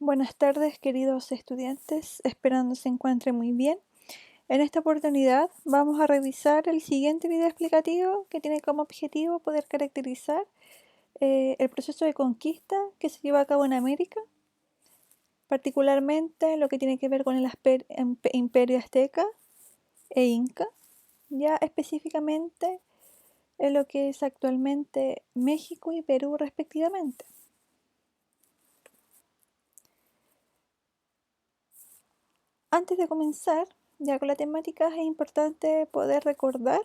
Buenas tardes, queridos estudiantes, esperando se encuentren muy bien. En esta oportunidad vamos a revisar el siguiente video explicativo que tiene como objetivo poder caracterizar el proceso de conquista que se lleva a cabo en América, particularmente lo que tiene que ver con el imperio azteca e inca, ya específicamente en lo que es actualmente México y Perú respectivamente. Antes de comenzar ya con la temática, es importante poder recordar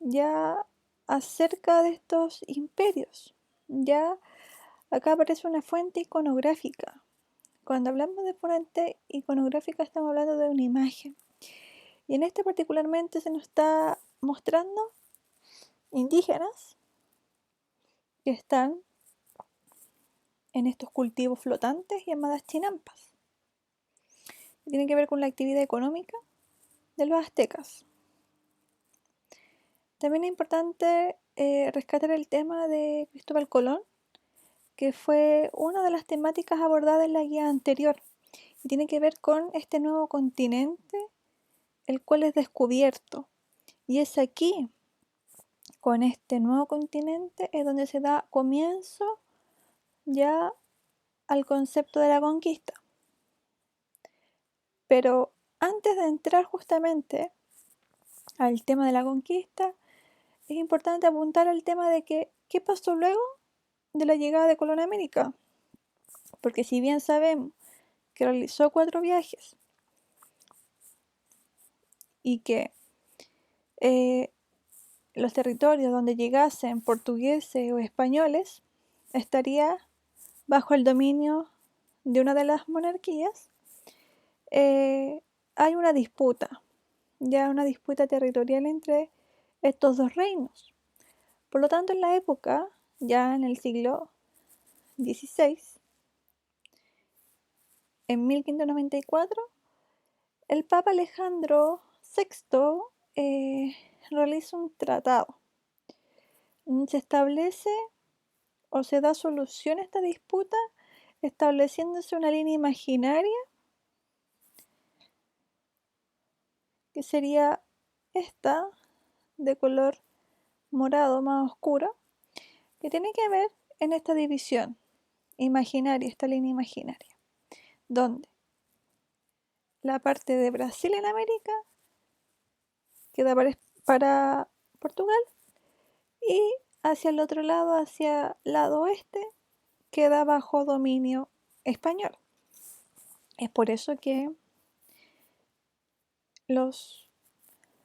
ya acerca de estos imperios. Ya acá aparece una fuente iconográfica. Cuando hablamos de fuente iconográfica estamos hablando de una imagen. Y en este particularmente se nos está mostrando indígenas que están en estos cultivos flotantes llamadas chinampas. Tienen que ver con la actividad económica de los aztecas. También es importante rescatar el tema de Cristóbal Colón, que fue una de las temáticas abordadas en la guía anterior, y tiene que ver con este nuevo continente, el cual es descubierto. Y es aquí, con este nuevo continente, es donde se da comienzo ya al concepto de la conquista. Pero antes de entrar justamente al tema de la conquista, es importante apuntar al tema de que, ¿qué pasó luego de la llegada de Colón a América? Porque si bien sabemos que realizó 4 viajes y que los territorios donde llegasen portugueses o españoles estaría bajo el dominio de una de las monarquías, hay una disputa, ya una disputa territorial entre estos dos reinos. Por lo tanto, en la época, ya en el siglo XVI, en 1594, el Papa Alejandro VI realiza un tratado. Se establece o se da solución a esta disputa estableciéndose una línea imaginaria que sería esta de color morado más oscuro, que tiene que ver en esta división imaginaria, esta línea imaginaria, donde la parte de Brasil en América queda para Portugal y hacia el otro lado, hacia el lado oeste, queda bajo dominio español. Es por eso que los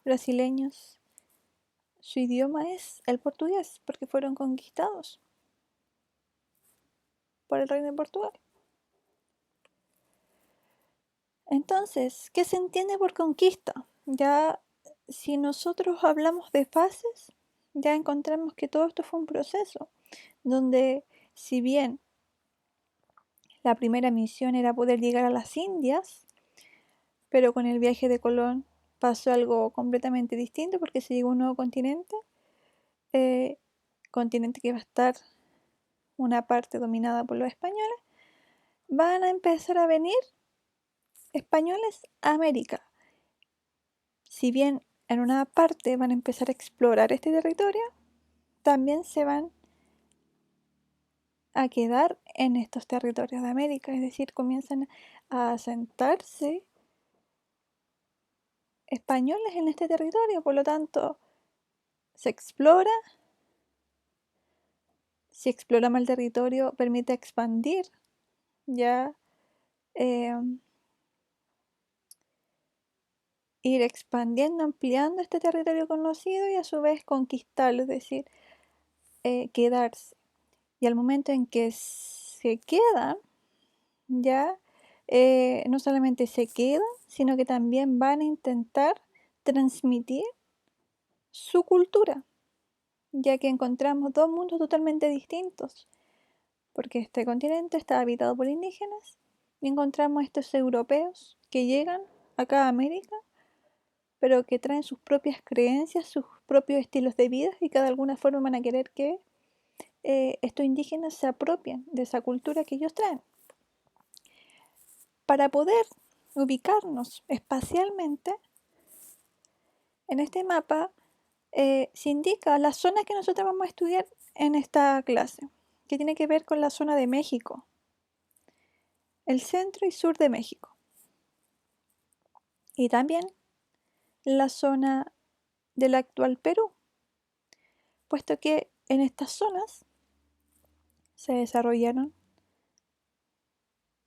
brasileños, su idioma es el portugués, porque fueron conquistados por el reino de Portugal. Entonces, ¿qué se entiende por conquista? Ya si nosotros hablamos de fases, ya encontramos que todo esto fue un proceso, donde si bien la primera misión era poder llegar a las Indias, pero con el viaje de Colón pasó algo completamente distinto porque se llegó a un nuevo continente, continente que va a estar una parte dominada por los españoles. Van a empezar a venir españoles a América. Si bien en una parte van a empezar a explorar este territorio, también se van a quedar en estos territorios de América, es decir, comienzan a asentarse españoles en este territorio, por lo tanto, se explora, si exploramos el territorio permite expandir ya ir expandiendo, ampliando este territorio conocido y a su vez conquistarlo, es decir, quedarse. Y al momento en que se quedan, ya no solamente se quedan, sino que también van a intentar transmitir su cultura, ya que encontramos dos mundos totalmente distintos, porque este continente está habitado por indígenas y encontramos estos europeos que llegan acá a América, pero que traen sus propias creencias, sus propios estilos de vida y que de alguna forma van a querer que estos indígenas se apropien de esa cultura que ellos traen. para poder ubicarnos espacialmente, en este mapa se indica las zonas que nosotros vamos a estudiar en esta clase, que tiene que ver con la zona de México, el centro y sur de México, y también la zona del actual Perú, puesto que en estas zonas se desarrollaron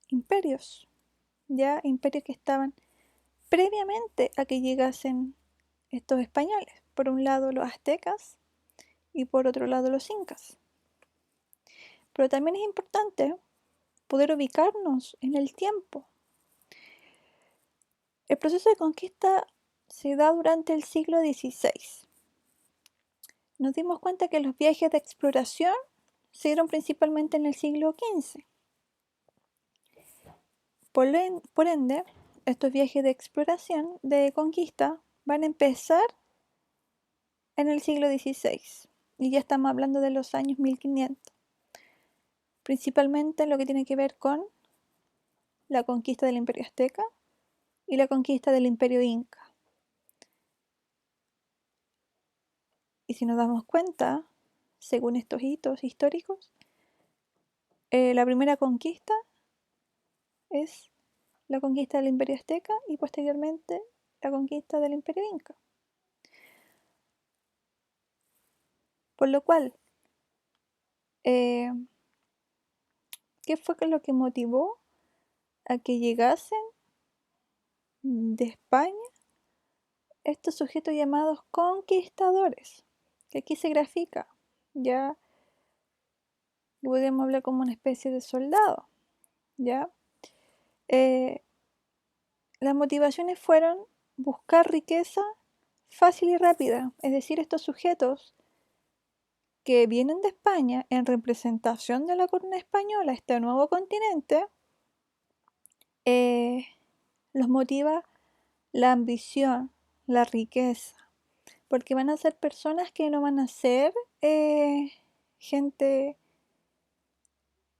imperios, ya imperios que estaban previamente a que llegasen estos españoles. Por un lado los aztecas y por otro lado los incas. Pero también es importante poder ubicarnos en el tiempo. El proceso de conquista se da durante el siglo XVI. Nos dimos cuenta que los viajes de exploración se dieron principalmente en el siglo XV. Por ende, estos viajes de exploración, de conquista, van a empezar en el siglo XVI. Y ya estamos hablando de los años 1500. Principalmente en lo que tiene que ver con la conquista del Imperio Azteca y la conquista del Imperio Inca. Y si nos damos cuenta, según estos hitos históricos, la primera conquista es la conquista del Imperio Azteca y posteriormente la conquista del Imperio Inca. Por lo cual, ¿qué fue lo que motivó a que llegasen de España estos sujetos llamados conquistadores? Que aquí se grafica, ya podemos hablar como una especie de soldado, ¿ya? Las motivaciones fueron buscar riqueza fácil y rápida, es decir, estos sujetos que vienen de España en representación de la corona española, este nuevo continente, los motiva la ambición, la riqueza, porque van a ser personas que no van a ser gente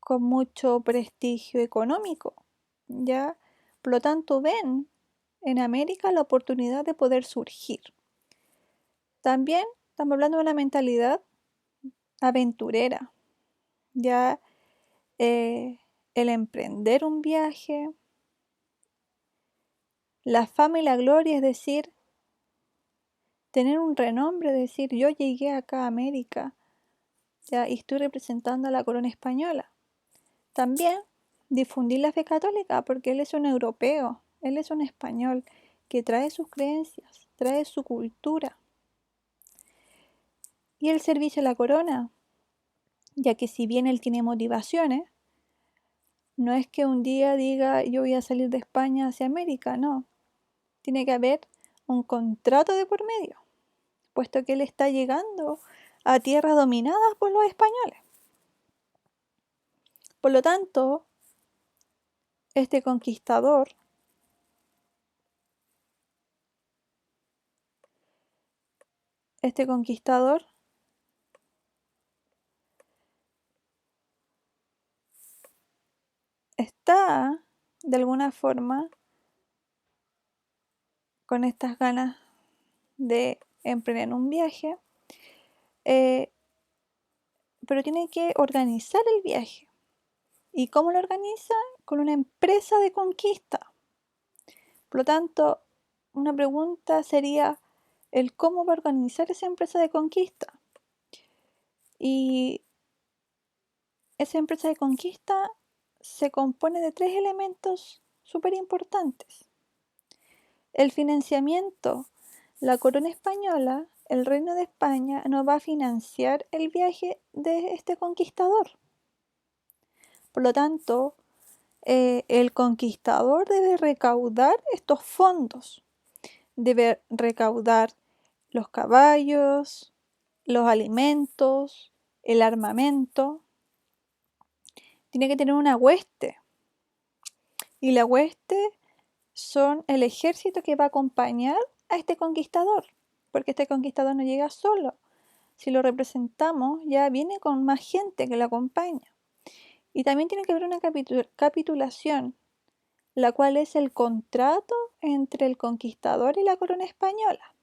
con mucho prestigio económico, ¿ya? Por lo tanto, ven en América la oportunidad de poder surgir. También estamos hablando de una mentalidad aventurera, ya el emprender un viaje, la fama y la gloria, es decir, tener un renombre, decir, yo llegué acá a América, ya, y estoy representando a la corona española. También difundir la fe católica, porque él es un europeo, él es un español que trae sus creencias, trae su cultura. Y el servicio a la corona, ya que si bien él tiene motivaciones, no es que un día diga yo voy a salir de España hacia América, no. Tiene que haber un contrato de por medio, puesto que él está llegando a tierras dominadas por los españoles. Por lo tanto, este conquistador está de alguna forma con estas ganas de emprender un viaje, pero tiene que organizar el viaje. ¿Y cómo lo organiza? Con una empresa de conquista. Por lo tanto, una pregunta sería el cómo va a organizar esa empresa de conquista. Y esa empresa de conquista se compone de 3 elementos súper importantes. El financiamiento. La corona española, el reino de España, no va a financiar el viaje de este conquistador. Por lo tanto, el conquistador debe recaudar estos fondos. Debe recaudar los caballos, los alimentos, el armamento. Tiene que tener una hueste. Y la hueste son el ejército que va a acompañar a este conquistador, porque este conquistador no llega solo. Si lo representamos, ya viene con más gente que lo acompaña. Y también tiene que haber una capitulación la cual es el contrato entre el conquistador y la corona española,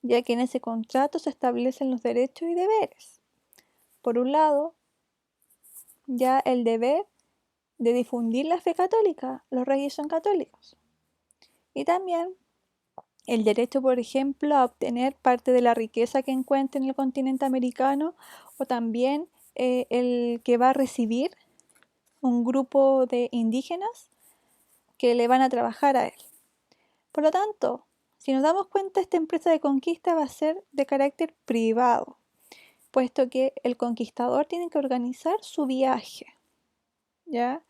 ya que en ese contrato se establecen los derechos y deberes. Por un lado, ya el deber de difundir la fe católica, los reyes son católicos, y también el derecho, por ejemplo, a obtener parte de la riqueza que encuentre en el continente americano, o también el que va a recibir un grupo de indígenas que le van a trabajar a él. Por lo tanto, si nos damos cuenta, esta empresa de conquista va a ser de carácter privado, puesto que el conquistador tiene que organizar su viaje, ¿ya?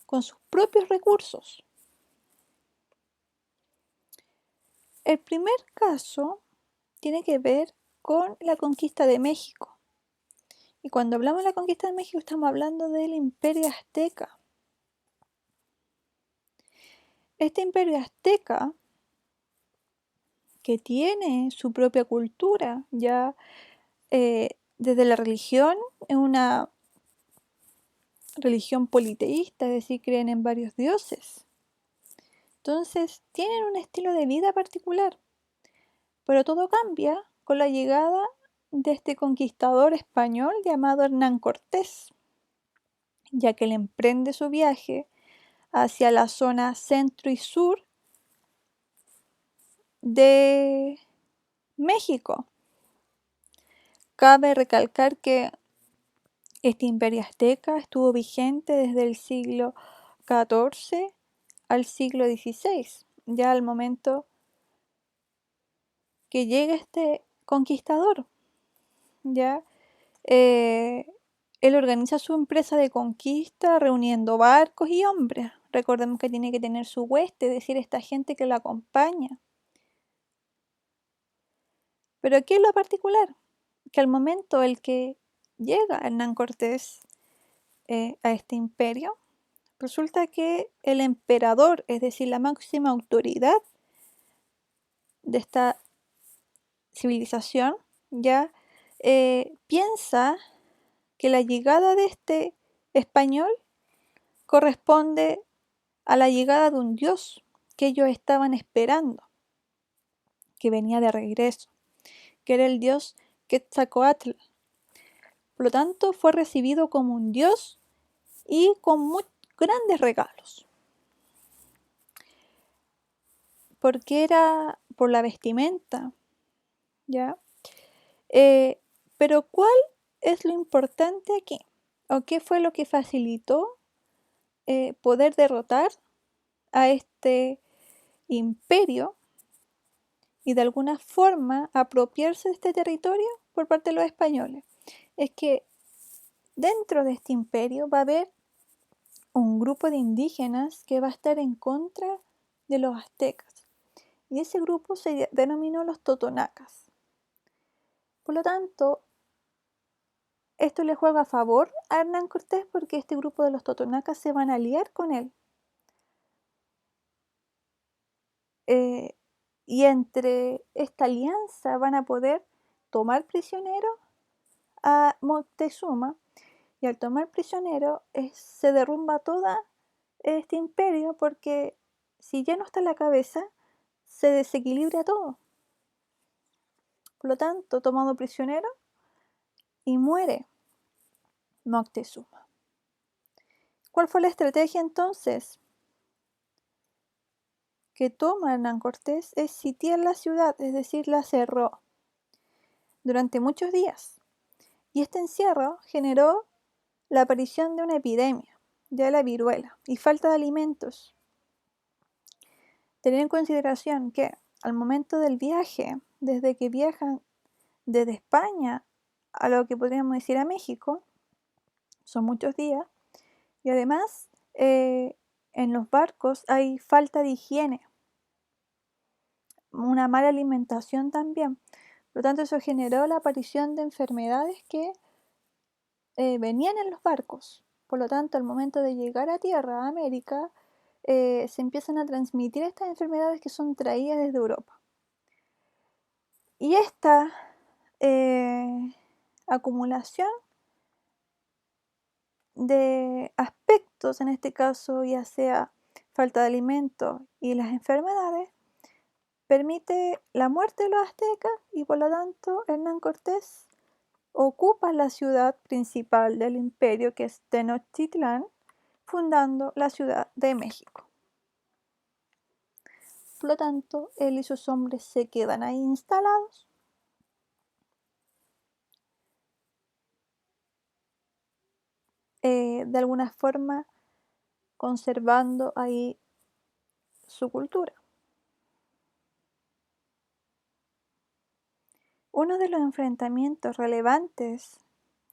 Con sus propios recursos. El primer caso tiene que ver con la conquista de México. Y cuando hablamos de la conquista de México estamos hablando del Imperio Azteca. Este Imperio Azteca, que tiene su propia cultura, ya desde la religión, es una religión politeísta, es decir, creen en varios dioses. Entonces, tienen un estilo de vida particular. Pero todo cambia con la llegada de este conquistador español llamado Hernán Cortés, ya que él emprende su viaje hacia la zona centro y sur de México. Cabe recalcar que este imperio azteca estuvo vigente desde el siglo XIV al siglo XVI, ya al momento que llega este conquistador, ya él organiza su empresa de conquista reuniendo barcos y hombres. Recordemos que tiene que tener su hueste, es decir, esta gente que lo acompaña. Pero ¿qué es lo particular? Que al momento el que llega Hernán Cortés a este imperio, resulta que el emperador, es decir, la máxima autoridad de esta civilización, ya piensa que la llegada de este español corresponde a la llegada de un dios que ellos estaban esperando, que venía de regreso, que era el dios Quetzalcóatl. Por lo tanto, fue recibido como un dios y con muy grandes regalos, porque era por la vestimenta, ¿ya? Pero ¿cuál es lo importante aquí? ¿O qué fue lo que facilitó poder derrotar a este imperio y de alguna forma apropiarse de este territorio por parte de los españoles? Es que dentro de este imperio va a haber un grupo de indígenas que va a estar en contra de los aztecas, y ese grupo se denominó los totonacas. Por lo tanto, esto le juega a favor a Hernán Cortés porque este grupo de los totonacas se van a aliar con él. Y entre esta alianza van a poder tomar prisionero a Moctezuma, y al tomar prisionero se derrumba todo este imperio, porque si ya no está en la cabeza, se desequilibra todo. Por lo tanto, tomado prisionero y muere Moctezuma. ¿Cuál fue la estrategia entonces que toma Hernán Cortés? Es sitiar la ciudad, es decir, la cerró durante muchos días. Y este encierro generó la aparición de una epidemia, ya la viruela, y falta de alimentos. Tener en consideración que al momento del viaje, desde que viajan desde España a lo que podríamos decir a México, son muchos días, y además en los barcos hay falta de higiene, una mala alimentación también. Por lo tanto, eso generó la aparición de enfermedades que venían en los barcos. Por lo tanto, al momento de llegar a tierra, a América, se empiezan a transmitir estas enfermedades que son traídas desde Europa. Y esta acumulación de aspectos eventos, en este caso ya sea falta de alimento y las enfermedades, permite la muerte de los aztecas y por lo tanto Hernán Cortés ocupa la ciudad principal del imperio, que es Tenochtitlán, fundando la Ciudad de México. Por lo tanto, él y sus hombres se quedan ahí instalados. De alguna forma conservando ahí su cultura. Uno de los enfrentamientos relevantes,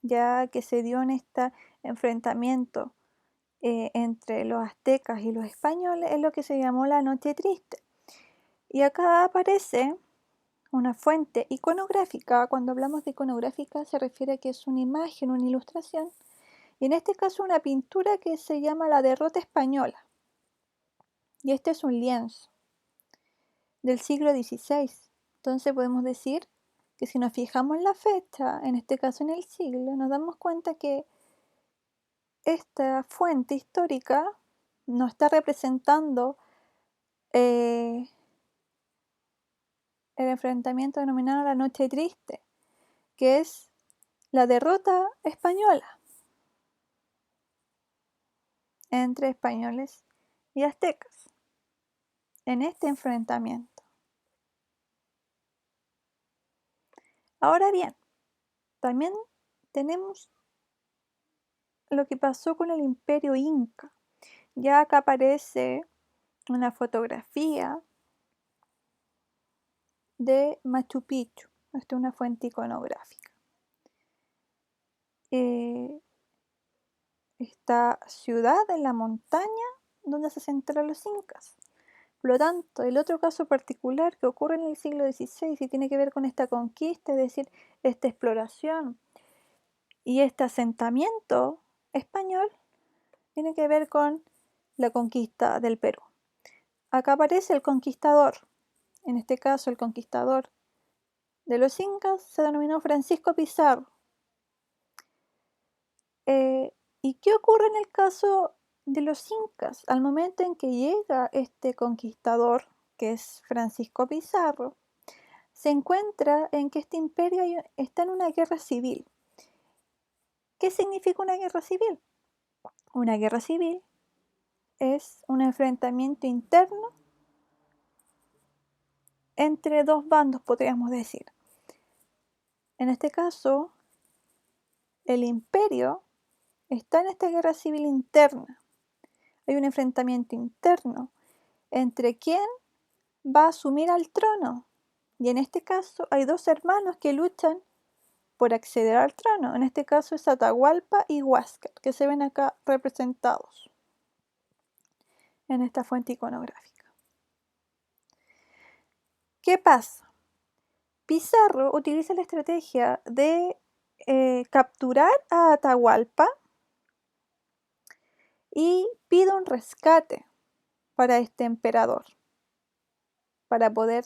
ya que se dio en este enfrentamiento entre los aztecas y los españoles, es lo que se llamó la Noche Triste. Y acá aparece una fuente iconográfica. Cuando hablamos de iconográfica se refiere a que es una imagen, una ilustración, y en este caso una pintura que se llama La Derrota Española. Y este es un lienzo del siglo XVI. Entonces podemos decir que si nos fijamos en la fecha, en este caso en el siglo, nos damos cuenta que esta fuente histórica nos está representando el enfrentamiento denominado la Noche Triste, que es la derrota española entre españoles y aztecas en este enfrentamiento. Ahora bien, también tenemos lo que pasó con el Imperio Inca. Ya acá aparece una fotografía de Machu Picchu. Esta es una fuente iconográfica. Esta ciudad en la montaña donde se centraron los incas. Por lo tanto, el otro caso particular que ocurre en el siglo XVI y tiene que ver con esta conquista, es decir, esta exploración y este asentamiento español, tiene que ver con la conquista del Perú. Acá aparece el conquistador. En este caso, el conquistador de los incas se denominó Francisco Pizarro. ¿Y qué ocurre en el caso de los incas? Al momento en que llega este conquistador, que es Francisco Pizarro, se encuentra en que este imperio está en una guerra civil. ¿Qué significa una guerra civil? Una guerra civil es un enfrentamiento interno entre dos bandos, podríamos decir. En este caso, el imperio está en esta guerra civil interna. Hay un enfrentamiento interno entre quién va a asumir al trono. Y en este caso hay dos hermanos que luchan por acceder al trono. En este caso es Atahualpa y Huáscar, que se ven acá representados en esta fuente iconográfica. ¿Qué pasa? Pizarro utiliza la estrategia de capturar a Atahualpa y pide un rescate para este emperador, para poder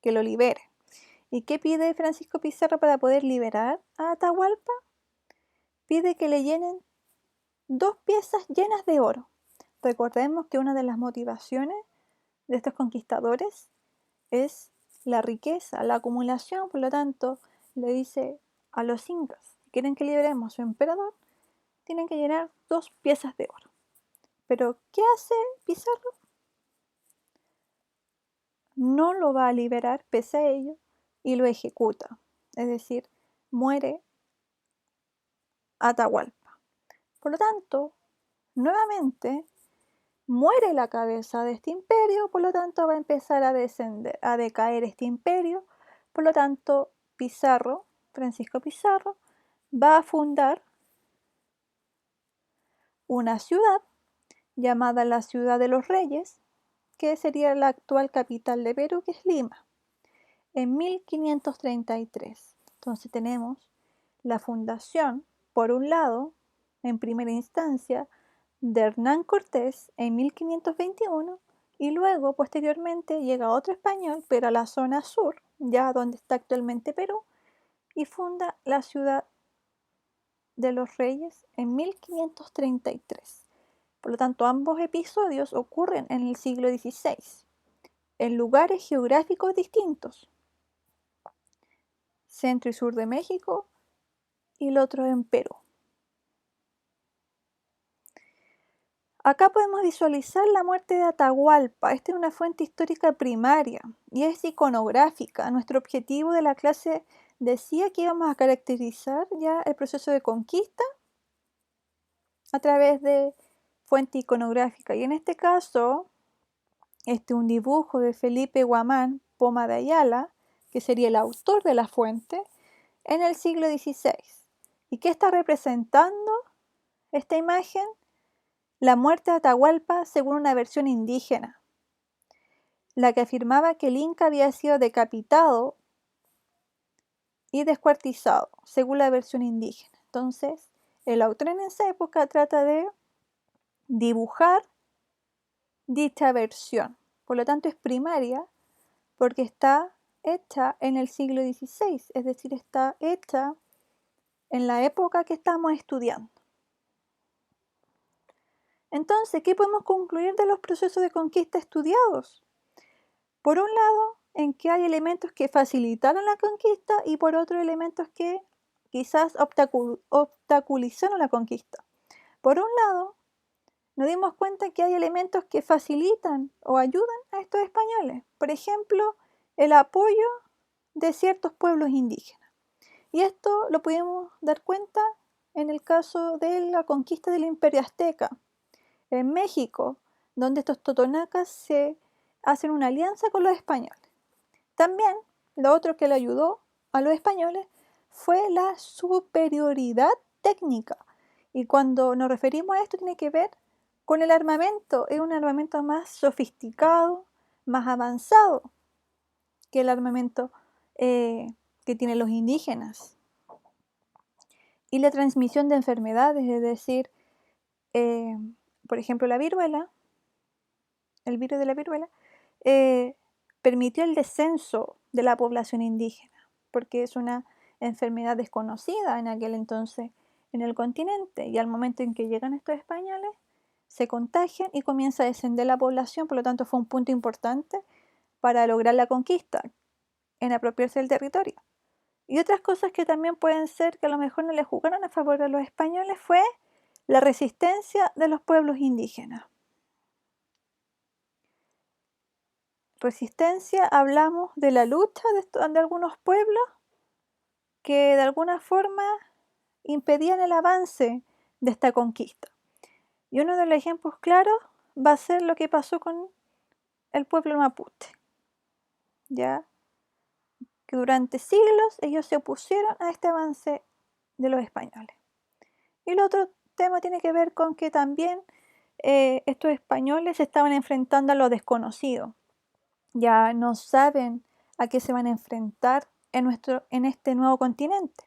que lo libere. ¿Y qué pide Francisco Pizarro para poder liberar a Atahualpa? Pide que le llenen 2 piezas llenas de oro. Recordemos que una de las motivaciones de estos conquistadores es la riqueza, la acumulación. Por lo tanto, le dice a los incas, si quieren que liberemos a su emperador, tienen que llenar 2 piezas de oro. Pero, ¿qué hace Pizarro? No lo va a liberar pese a ello y lo ejecuta. Es decir, muere Atahualpa. Por lo tanto, nuevamente muere la cabeza de este imperio, por lo tanto va a empezar a descender, a decaer este imperio. Por lo tanto, Pizarro, Francisco Pizarro, va a fundar una ciudad llamada la Ciudad de los Reyes, que sería la actual capital de Perú, que es Lima, en 1533. Entonces tenemos la fundación, por un lado, en primera instancia, de Hernán Cortés en 1521 y luego, posteriormente, llega otro español, pero a la zona sur, ya donde está actualmente Perú, y funda la Ciudad de los Reyes en 1533. Por lo tanto, ambos episodios ocurren en el siglo XVI, en lugares geográficos distintos. Centro y sur de México y el otro en Perú. Acá podemos visualizar la muerte de Atahualpa. Esta es una fuente histórica primaria y es iconográfica. Nuestro objetivo de la clase decía que íbamos a caracterizar ya el proceso de conquista a través de fuente iconográfica. Y en este caso, un dibujo de Felipe Guamán Poma de Ayala, que sería el autor de la fuente, en el siglo XVI. ¿Y qué está representando esta imagen? La muerte de Atahualpa según una versión indígena, la que afirmaba que el Inca había sido decapitado y descuartizado, según la versión indígena. Entonces, el autor en esa época trata de dibujar dicha versión. Por lo tanto, es primaria porque está hecha en el siglo XVI, es decir, está hecha en la época que estamos estudiando. Entonces, ¿qué podemos concluir de los procesos de conquista estudiados? Por un lado, en que hay elementos que facilitaron la conquista y por otro elementos que quizás obstaculizaron la conquista. Por un lado, nos dimos cuenta que hay elementos que facilitan o ayudan a estos españoles. Por ejemplo, el apoyo de ciertos pueblos indígenas. Y esto lo pudimos dar cuenta en el caso de la conquista del Imperio Azteca en México, donde estos totonacas se hacen una alianza con los españoles. También, lo otro que le ayudó a los españoles fue la superioridad técnica. Y cuando nos referimos a esto tiene que ver con el armamento. Es un armamento más sofisticado, más avanzado que el armamento que tienen los indígenas. Y la transmisión de enfermedades, es decir, por ejemplo, la viruela, el virus de la viruela, permitió el descenso de la población indígena, porque es una enfermedad desconocida en aquel entonces en el continente, y al momento en que llegan estos españoles, se contagian y comienza a descender la población. Por lo tanto, fue un punto importante para lograr la conquista, en apropiarse del territorio. Y otras cosas que también pueden ser que a lo mejor no le jugaron a favor de los españoles fue la resistencia de los pueblos indígenas. Resistencia, hablamos de la lucha de algunos pueblos que de alguna forma impedían el avance de esta conquista. Y uno de los ejemplos claros va a ser lo que pasó con el pueblo mapuche, ya que durante siglos ellos se opusieron a este avance de los españoles. Y el otro tema tiene que ver con que también estos españoles se estaban enfrentando a lo desconocido. Ya no saben a qué se van a enfrentar en este nuevo continente.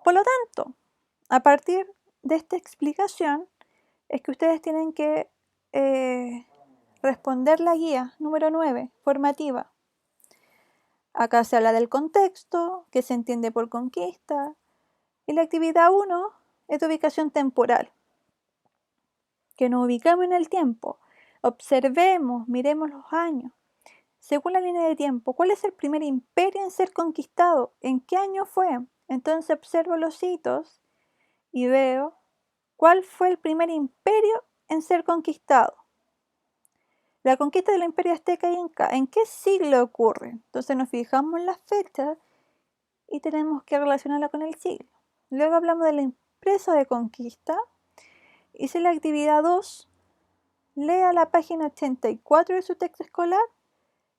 Por lo tanto, a partir de esta explicación, es que ustedes tienen que responder la guía número 9, formativa. Acá se habla del contexto, que se entiende por conquista, y la actividad 1 es de ubicación temporal, que nos ubicamos en el tiempo, observemos, miremos los años. Según la línea de tiempo, ¿cuál es el primer imperio en ser conquistado? ¿En qué año fue? Entonces observo los hitos y veo cuál fue el primer imperio en ser conquistado. La conquista del imperio azteca y inca, ¿en qué siglo ocurre? Entonces nos fijamos en las fechas y tenemos que relacionarla con el siglo. Luego hablamos de la empresa de conquista. Hice la actividad 2, lea la página 84 de su texto escolar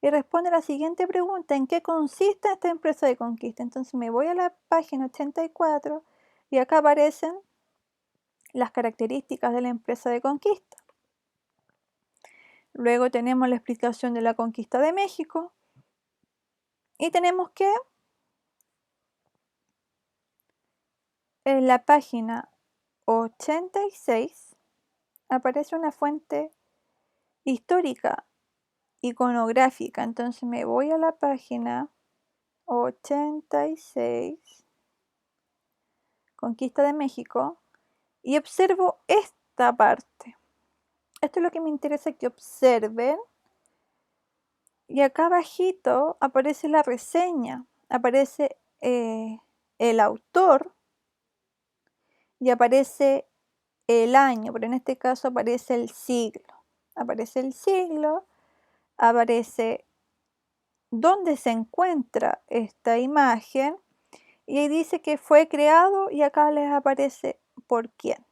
y responde la siguiente pregunta: ¿en qué consiste esta empresa de conquista? Entonces me voy a la página 84 y acá aparecen las características de la empresa de conquista. Luego tenemos la explicación de la conquista de México y tenemos que en la página 86 aparece una fuente histórica iconográfica. Entonces me voy a la página 86, Conquista de México, y observo esta parte. Esto es lo que me interesa que observen. Y acá abajito aparece la reseña, aparece el autor y aparece el año, pero en este caso aparece el siglo. Aparece el siglo, aparece dónde se encuentra esta imagen y ahí dice que fue creado y acá les aparece por quién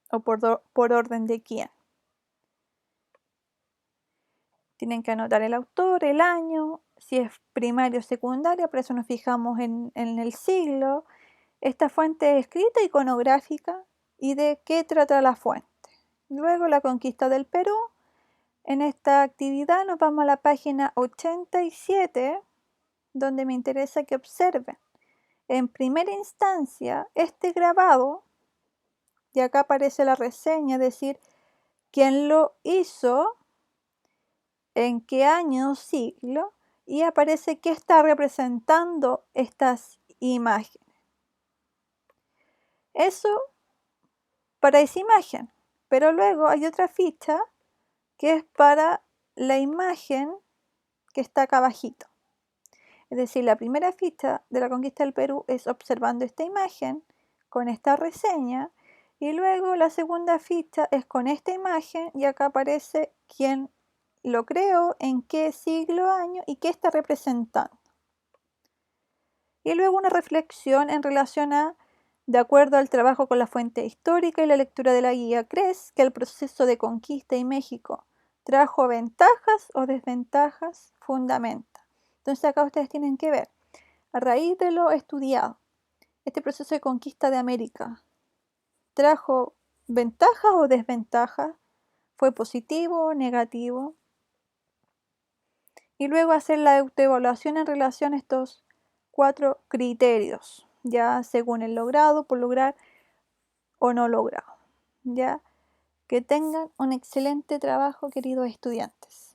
o por orden de quién. Tienen que anotar el autor, el año, si es primaria o secundaria, por eso nos fijamos en el siglo. Esta fuente es escrita, iconográfica y de qué trata la fuente. Luego la conquista del Perú. En esta actividad nos vamos a la página 87, donde me interesa que observen. En primera instancia, este grabado, y acá aparece la reseña, es decir, quién lo hizo, en qué año o siglo, y aparece qué está representando estas imágenes. Eso para esa imagen, pero luego hay otra ficha que es para la imagen que está acá abajito. Es decir, la primera ficha de la conquista del Perú es observando esta imagen con esta reseña y luego la segunda ficha es con esta imagen y acá aparece quién lo creó, en qué siglo, año y qué está representando. Y luego una reflexión en relación a, de acuerdo al trabajo con la fuente histórica y la lectura de la guía, ¿crees que el proceso de conquista en México trajo ventajas o desventajas? Fundamenta. Entonces acá ustedes tienen que ver, a raíz de lo estudiado, este proceso de conquista de América, ¿trajo ventajas o desventajas? ¿Fue positivo o negativo? Y luego hacer la autoevaluación en relación a estos 4 criterios, ya según el logrado, por lograr o no logrado. Ya que tengan un excelente trabajo, queridos estudiantes.